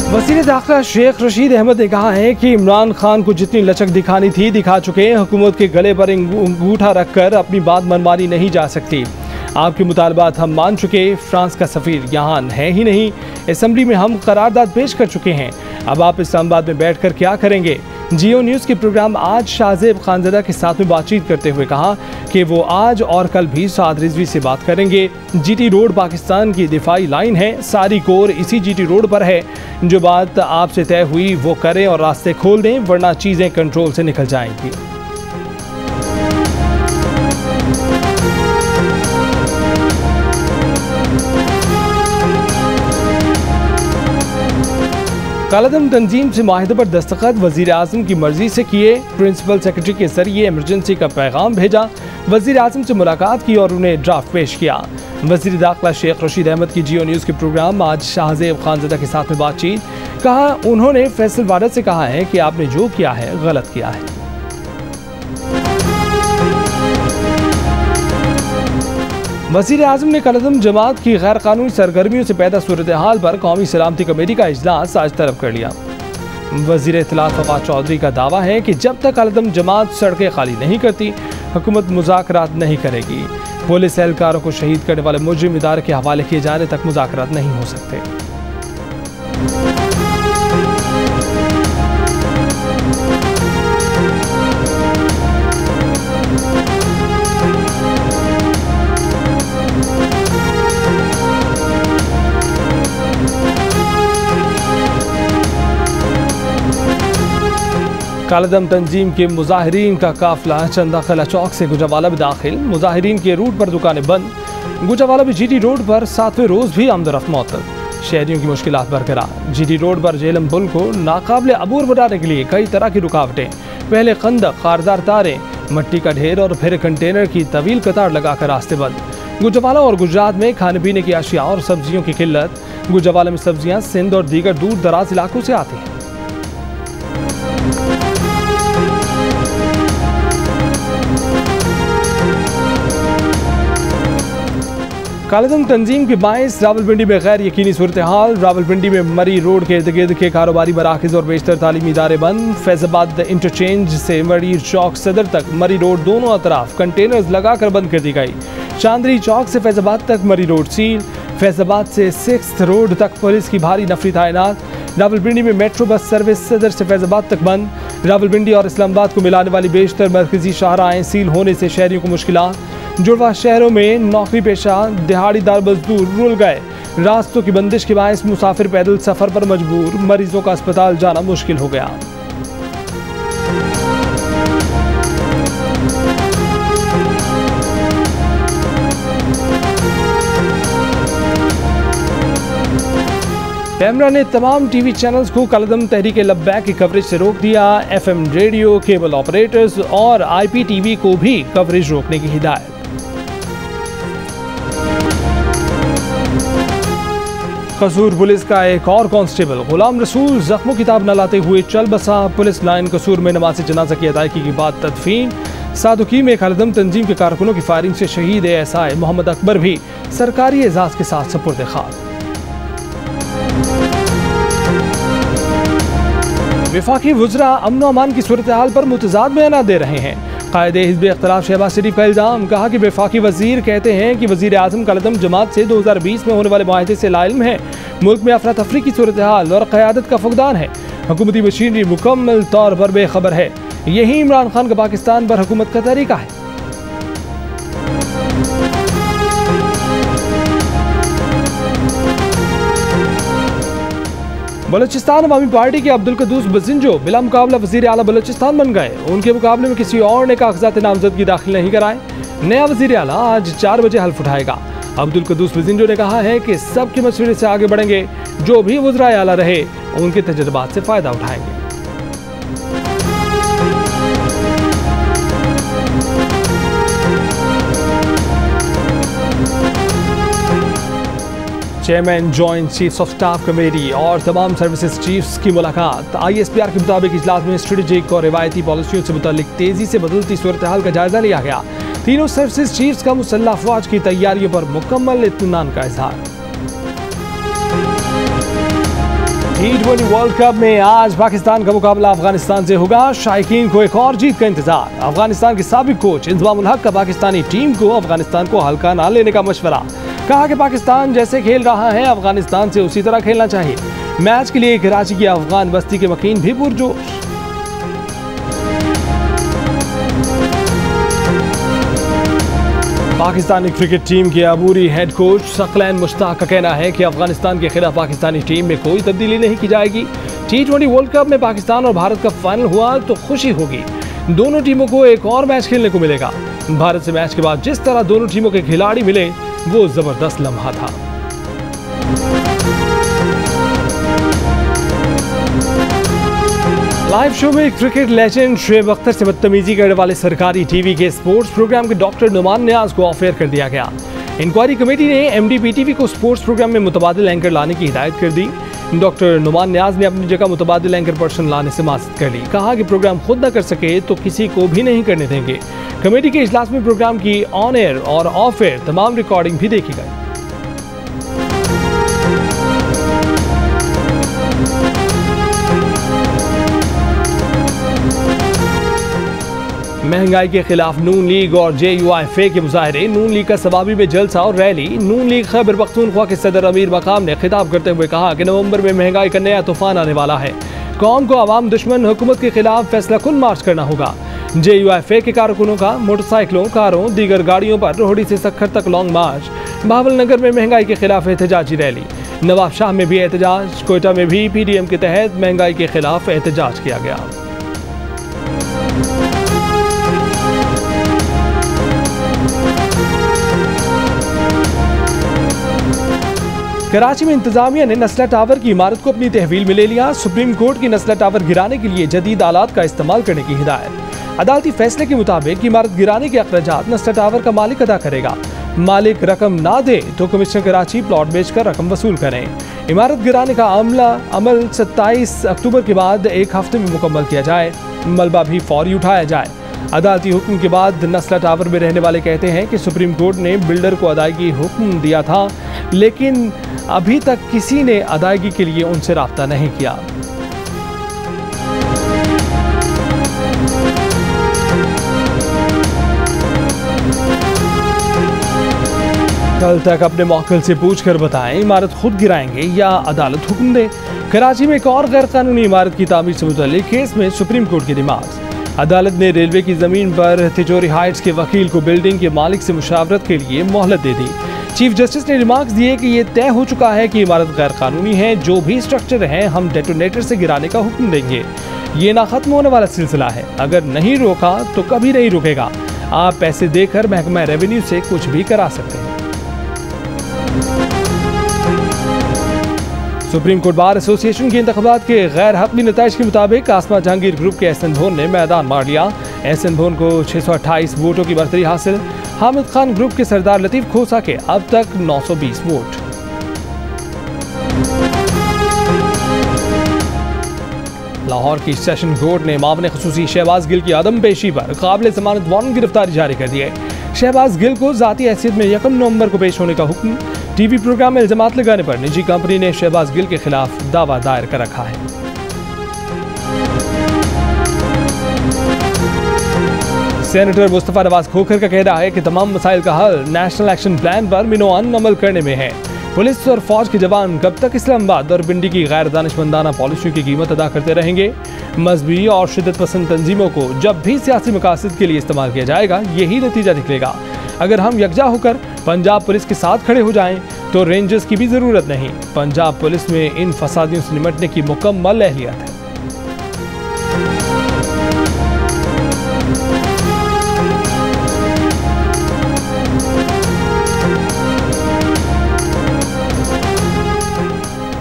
वज़ीर दाखिला शेख रशीद अहमद ने कहा है कि इमरान खान को जितनी लचक दिखानी थी दिखा चुके हैं। हुकूमत के गले पर अंगूठा रखकर अपनी बात मनमानी नहीं जा सकती। आपके मुतालबात हम मान चुके। फ्रांस का सफ़ीर यहाँ है ही नहीं। असम्बली में हम करारदाद पेश कर चुके हैं। अब आप इस्लामाबाद में बैठकर क्या करेंगे? जियो न्यूज़ के प्रोग्राम आज शाहजेब खानज़दा के साथ में बातचीत करते हुए कहा कि वो आज और कल भी साद रिजवी से बात करेंगे। जीटी रोड पाकिस्तान की दिफाई लाइन है। सारी कोर इसी जीटी रोड पर है। जो बात आपसे तय हुई वो करें और रास्ते खोल दें, वरना चीज़ें कंट्रोल से निकल जाएंगी। कालादम तंजीम से माहिदे पर दस्तखत वज़ीर आज़म की मर्जी से किए। प्रिंसिपल सेक्रेटरी के जरिए इमरजेंसी का पैगाम भेजा। वज़ीर आज़म से मुलाकात की और उन्हें ड्राफ्ट पेश किया। वज़ीर दाखिला शेख रशीद अहमद की जियो न्यूज़ के प्रोग्राम आज शाहजेब खानज़दा के साथ में बातचीत। कहा उन्होंने फैसल वारद से कहा है कि आपने जो किया है गलत किया है। वज़ीर आज़म ने कालादम जमात की गैर कानूनी सरगर्मियों से पैदा सूरत हाल पर कौमी सलामती कमेटी का इजलास आज तलब कर लिया। वज़ीर इत्तलात फवाद चौधरी का दावा है कि जब तक कालादम जमात सड़कें खाली नहीं करती हुकूमत मुज़ाकरात नहीं करेगी। पुलिस एहलकारों को शहीद करने वाले मुजरिम इदारे के हवाले किए जाने तक मुज़ाकरात नहीं हो सकते। कालादम तंजीम के मुजाहिरीन का काफिला चंदाखला चौक से गुजरावाला में दाखिल। मुजाहिरीन के रूट पर दुकानें बंद। गुजरावाला में जीटी रोड पर 7वें रोज भी आमदोरफ्त मअतल। शहरियों की मुश्किलात बरकरार। जीटी रोड पर झेलम पुल को नाकाबिले अबूर बनाने के लिए कई तरह की रुकावटें। पहले खंदक, खारदार तारें, मट्टी का ढेर और फिर कंटेनर की तवील कतार लगाकर रास्ते बंद। गुजरावाला और गुजरात में खाने पीने की अशिया और सब्जियों की किल्लत। गुजरावाला में सब्जियां सिंध और दीगर दूर दराज इलाकों से आती हैं। कालादम तंजीम के बायस रावलपिंडी में गैर यकीनी सूरत हाल। रावलपिंडी में मरी रोड के इर्द गिर्द के कारोबारी मराकज़ और बेशतर तालीमी इदारे बंद। फैज़ाबाद इंटरचेंज से मरी चौक सदर तक मरी रोड दोनों अतराफ कंटेनर्स लगाकर बंद कर दी गई। चांदरी चौक से फैज़ाबाद तक मरी रोड सील। फैज़ाबाद से 6th रोड तक पुलिस की भारी नफरी तैनात। रावलपिंडी में मेट्रो बस सर्विस सदर से फैज़ाबाद तक बंद। रावलपिंडी और इस्लामाबाद को मिलाने वाली बेशतर मरकजी शाहराहें सील होने से शहरियों को मुश्किलात। जुड़वा शहरों में नौकरी पेशा दिहाड़ीदार मजदूर रुल गए। रास्तों की बंदिश के बायस मुसाफिर पैदल सफर पर मजबूर। मरीजों का अस्पताल जाना मुश्किल हो गया। पैमरा ने तमाम टीवी चैनल्स को कालादम तहरीक लब्बैक की कवरेज से रोक दिया। FM रेडियो, केबल ऑपरेटर्स और IPTV को भी कवरेज रोकने की हिदायत। कसूर पुलिस का एक और कांस्टेबल गुलाम रसूल जख्मों की ताब न लाते हुए चल बसा। पुलिस लाइन कसूर में नमाज जनाजा की अदायगी के बाद तदफीन। सादुकी में कालादम तंजीम के कारकुनों की फायरिंग से शहीद ASI मोहम्मद अकबर भी सरकारी एजाज के साथ सुपुर्द खाक। वफाकी वुज़रा अमन अमान की सूरत हाल पर मुतज़ाद बयान दे रहे हैं। कायदे हिज़्ब इख्तिलाफ शहबाज शरीफ का इल्ज़ाम। कहा कि वफाकी वज़ीर कहते हैं कि वज़ीर आज़म कालादम जमात से 2020 में होने वाले मुआहदे से लाइल्म है। मुल्क में अफरा तफरी की सूरत हाल और क़यादत का फुक़दान है। हुकूमती मशीनरी मुकम्मल तौर पर बेखबर है। यही इमरान खान का पाकिस्तान पर हुकूमत का तरीका है। बलूचिस्तान अवामी पार्टी के अब्दुल कद्दूस बजिंजो बिला मुकाबला वज़ीर आला बलूचिस्तान बन गए। उनके मुकाबले में किसी और ने कागजात नामजदगी दाखिल नहीं कराए। नया वज़ीर आला आज 4 बजे हल्फ उठाएगा। अब्दुल कद्दूस बजिंजो ने कहा है कि सबके मशवरे से आगे बढ़ेंगे। जो भी वज़ीर आला रहे उनके तजर्बात से फ़ायदा उठाएंगे। Chairman joint chiefs of staff committee और तमाम सर्विसेज चीफ्स की मुलाकात। ISPR के मुताबिक इजलास में स्ट्रेटेजिक और रिवायती पॉलिसियों से मुतालिक तेजी से बदलती सूरत हाल का जायजा लिया गया। तीनों सर्विसेज चीफ्स का मुसल्लह अफवाज की तैयारियों पर मुकम्मल इत्मीनान का इजहार। T20 वर्ल्ड कप में आज पाकिस्तान का मुकाबला अफगानिस्तान से होगा। शायकीन को एक और जीत का इंतजार। अफगानिस्तान के साबिक कोच इंजमामुल हक का पाकिस्तानी टीम को अफगानिस्तान को हल्का ना लेने का मशवरा। कहा कि पाकिस्तान जैसे खेल रहा है अफगानिस्तान से उसी तरह खेलना चाहिए। मैच के लिए कराची की अफगान बस्ती के मकीन भी पुरजोश। पाकिस्तानी क्रिकेट टीम के अबूरी हेड कोच सकलैन मुश्ताक का कहना है कि अफगानिस्तान के खिलाफ पाकिस्तानी टीम में कोई तब्दीली नहीं की जाएगी। T20 वर्ल्ड कप में पाकिस्तान और भारत का फाइनल हुआ तो खुशी होगी। दोनों टीमों को एक और मैच खेलने को मिलेगा। भारत से मैच के बाद जिस तरह दोनों टीमों के खिलाड़ी मिले वो जबरदस्त लम्हा था। लाइव शो में क्रिकेट लेजेंड शुएब अख्तर से बदतमीजी करने वाले सरकारी टीवी के स्पोर्ट्स प्रोग्राम के डॉक्टर नुमान नियाज को ऑफ एयर कर दिया गया। इंक्वायरी कमेटी ने MDPTV को स्पोर्ट्स प्रोग्राम में मुतबादिल एंकर लाने की हिदायत कर दी। डॉक्टर नुमान नियाज ने अपनी जगह मुतबादिल एंकर पर्सन लाने से माजरत कर ली। कहा कि प्रोग्राम खुद न कर सके तो किसी को भी नहीं करने देंगे। कमेटी के इजलास में प्रोग्राम की ऑन एयर और ऑफ एयर तमाम रिकॉर्डिंग भी देखी गई। महंगाई के खिलाफ नून लीग और JUIFA के मुजाहरे। नून लीग का सबाबी में जलसा और रैली। नून लीग खैबर पख्तूनख्वा के सदर अमीर मकाम ने खिताब करते हुए कहा कि नवंबर में महंगाई का नया तूफान आने वाला है। कौम को अवाम दुश्मन हुकूमत के खिलाफ फैसला कुन मार्च करना होगा। JUIFA के कारकुनों का मोटरसाइकिलों, कारों, दीगर गाड़ियों पर रोहड़ी से सक्खर तक लॉन्ग मार्च। बहावलनगर में महंगाई के खिलाफ एहतजाजी रैली। नवाब शाह में भी एहतजाज। कोयटा में भी PDM के तहत महंगाई के खिलाफ एहतजाज किया गया। कराची में इंतजामिया ने नस्ला टावर की इमारत को अपनी तहवील में ले लिया। सुप्रीम कोर्ट की नस्ला टावर गिराने के लिए जदीद आलात का इस्तेमाल करने की हिदायत। अदालती फैसले के मुताबिक इमारत गिराने के अखराजात नस्ला टावर का मालिक अदा करेगा। मालिक रकम ना दे तो कमिश्नर कराची प्लॉट बेचकर रकम वसूल करें। इमारत गिराने का अमल 27 अक्टूबर के बाद एक हफ्ते में मुकम्मल किया जाए। मलबा भी फौरी उठाया जाए। अदालती हुक्म के बाद नस्ला टावर में रहने वाले कहते हैं कि सुप्रीम कोर्ट ने बिल्डर को अदायगी हुक्म दिया था, लेकिन अभी तक किसी ने अदायगी के लिए उनसे राब्ता नहीं किया। कल तक अपने मौकिल से पूछकर बताएं इमारत खुद गिराएंगे या अदालत हुक्म दे। कराची में एक और गैर कानूनी इमारत की तामीर से मुतल्लिक केस में सुप्रीम कोर्ट की रिमार्क। अदालत ने रेलवे की जमीन पर तिजोरी हाइट्स के वकील को बिल्डिंग के मालिक से मुशावरत के लिए मोहलत दे दी। चीफ जस्टिस ने रिमार्क्स दिए कि ये तय हो चुका है कि इमारत गैर कानूनी है। जो भी स्ट्रक्चर है हम डेटोनेटर से गिराने का हुक्म देंगे। ये ना खत्म होने वाला सिलसिला है। अगर नहीं रोका तो कभी नहीं रुकेगा। आप पैसे देकर महकमा रेवेन्यू से कुछ भी करा सकते हैं। सुप्रीम कोर्ट बार एसोसिएशन के इंतखाबात के गैर हतमी नताइज के मुताबिक आसमा जहांगीर ग्रुप के एहसन भोन ने मैदान मार लिया। एहसन भोन को 628 वोटों की बरतरी हासिल। हामिद खान ग्रुप के सरदार लतीफ खोसा के अब तक 920 वोट। लाहौर की सेशन कोर्ट ने मामले खसूसी शहबाज गिल की आदम पेशी पर काबिल जमानत वारंट गिरफ्तारी जारी कर दी है। शहबाज गिल को जाती हैसियत में 1 नवंबर को पेश होने का हुक्म। टीवी प्रोग्राम में इल्जामात लगाने पर निजी कंपनी ने शहबाज गिल के खिलाफ दावा दायर कर रखा है। सेनेटर मुस्तफा नवाज खोखर का कहना है कि तमाम मसाइल का हल नेशनल एक्शन प्लान पर मिनोअन अमल करने में है। पुलिस और फौज के जवान कब तक इस्लामाबाद और पिंडी की गैर दानिशमंदाना पॉलिसियों की कीमत अदा करते रहेंगे। मजहबी और शिद्दत पसंद तंजीमों को जब भी सियासी मकासद के लिए इस्तेमाल किया जाएगा यही नतीजा निकलेगा। अगर हम यकजा होकर पंजाब पुलिस के साथ खड़े हो जाएं तो रेंजर्स की भी जरूरत नहीं। पंजाब पुलिस में इन फसादियों से निपटने की मुकम्मल अहलियत है।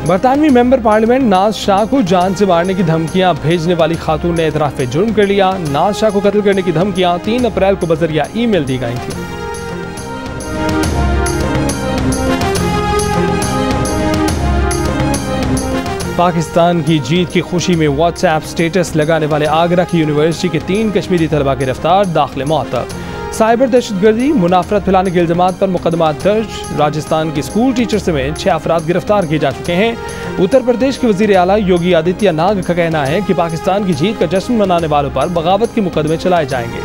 बरतानवी मेंबर पार्लियामेंट नाज शाह को जान से मारने की धमकियां भेजने वाली खातून ने एतराफ़ जुर्म कर लिया। नाज शाह को कत्ल करने की धमकियां 3 अप्रैल को बजरिया ईमेल दी गई थी। पाकिस्तान की जीत की खुशी में व्हाट्सएप स्टेटस लगाने वाले आगरा की यूनिवर्सिटी के 3 कश्मीरी तलबा गिरफ्तार। दाखिले मुअत्तल। साइबर दहशतगर्दी, मुनाफरत फैलाने की इल्जामात पर मुकदमा दर्ज। राजस्थान की स्कूल टीचर समेत 6 अफराद गिरफ्तार किए जा चुके हैं। उत्तर प्रदेश के वजीर आला योगी आदित्यनाथ का कहना है कि पाकिस्तान की जीत का जश्न मनाने वालों पर बगावत के मुकदमे चलाए जाएंगे।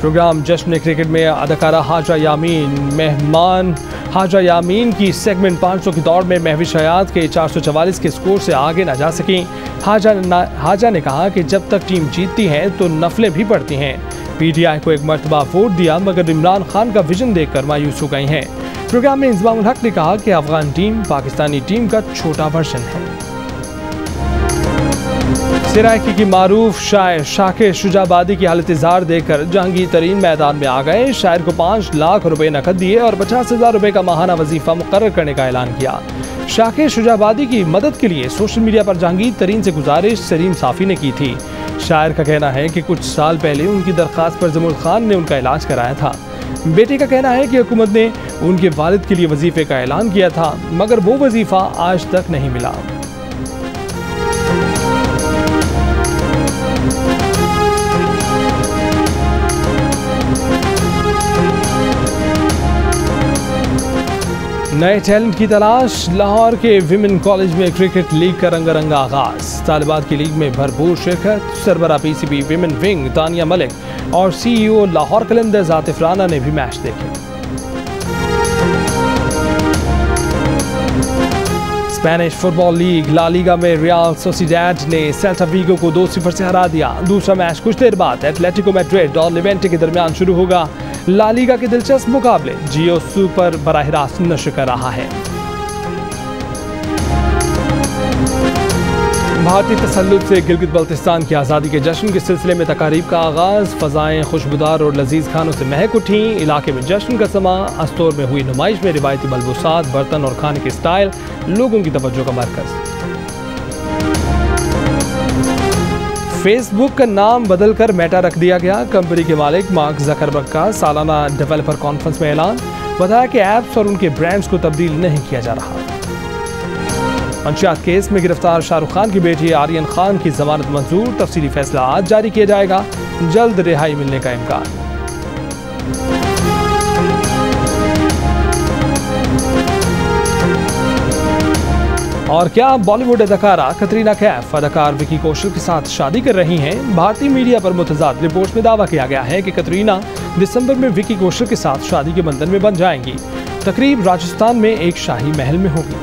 प्रोग्राम जश्न क्रिकेट में अदाकारा हाजा यामीन मेहमान हाजा यामीन की सेगमेंट 500 की दौड़ में महविश हयात के 444 के स्कोर से आगे न जा सकी। हाजा ने कहा कि जब तक टीम जीतती है तो नफलें भी पड़ती हैं। पीटीआई को एक मरतबा वोट दिया मगर इमरान खान का विजन देखकर मायूस हो गई हैं। प्रोग्राम में इंजमामुल हक ने कहा कि अफगान टीम पाकिस्तानी टीम का छोटा वर्जन है। सिराइकी की मारूफ शायर शाकिर शुजाबादी की हालत ज़ार देखकर जहांगीर तरीन मैदान में आ गए। शायर को 5 लाख रुपए नकद दिए और 50,000 रुपए का माहाना वजीफा मुकर्रर करने का ऐलान किया। शाकिर शुजाबादी की मदद के लिए सोशल मीडिया पर जहांगीर तरीन से गुजारिश सलीम साफी ने की थी। शायर का कहना है कि कुछ साल पहले उनकी दरख्वास्त पर जमुल खान ने उनका इलाज कराया था। बेटे का कहना है कि हुकूमत ने उनके वालिद के लिए वजीफे का ऐलान किया था मगर वो वजीफा आज तक नहीं मिला। नए टैलेंट की तलाश। लाहौर के विमेन कॉलेज में क्रिकेट लीग का रंगारंगा आगाज। तालिबात की लीग में भरपूर शिरकत। सरबरा PCB women wing Tania Malik और सीईओ लाहौर कलंदर्स आतिफ राना ने भी मैच देखे। Spanish football league La Liga में रियल सोसिएडाड ने सेल्टा विगो को 2-0 से हरा दिया। दूसरा मैच कुछ देर बाद एटलेटिको मैड्रिड और लेवेंटे के दरमियान शुरू होगा। ला लीगा के दिलचस्प मुकाबले जियो सुपर बराह रास्त नशर कर रहा है। भारतीय तसल्लुत से गिलगित बल्तिस्तान की आज़ादी के जश्न के सिलसिले में तकारीब का आगाज़। फ़ज़ाएँ खुशबूदार और लजीज खानों से महक उठीं। इलाके में जश्न का समा। अस्तोर में हुई नुमाइश में रिवायती मलबूसात, बर्तन और खाने के स्टाइल लोगों की तवज्जो का मरकज़। फेसबुक का नाम बदलकर मेटा रख दिया गया। कंपनी के मालिक मार्क ज़करबर्ग का सालाना डेवलपर कॉन्फ्रेंस में ऐलान। बताया कि ऐप्स और उनके ब्रांड्स को तब्दील नहीं किया जा रहा। मंशियात केस में गिरफ्तार शाहरुख खान की बेटी आर्यन खान की जमानत मंजूर। तफसीली फैसला आज जारी किया जाएगा। जल्द रिहाई मिलने का इम्कान। और क्या बॉलीवुड अदाकारा कतरीना कैफ अदाकार विकी कौशल के साथ शादी कर रही हैं? भारतीय मीडिया पर मुतज़ाद रिपोर्ट्स में दावा किया गया है कि कतरीना दिसंबर में विकी कौशल के साथ शादी के बंधन में बंध जाएंगी। तकरीब राजस्थान में एक शाही महल में होगी।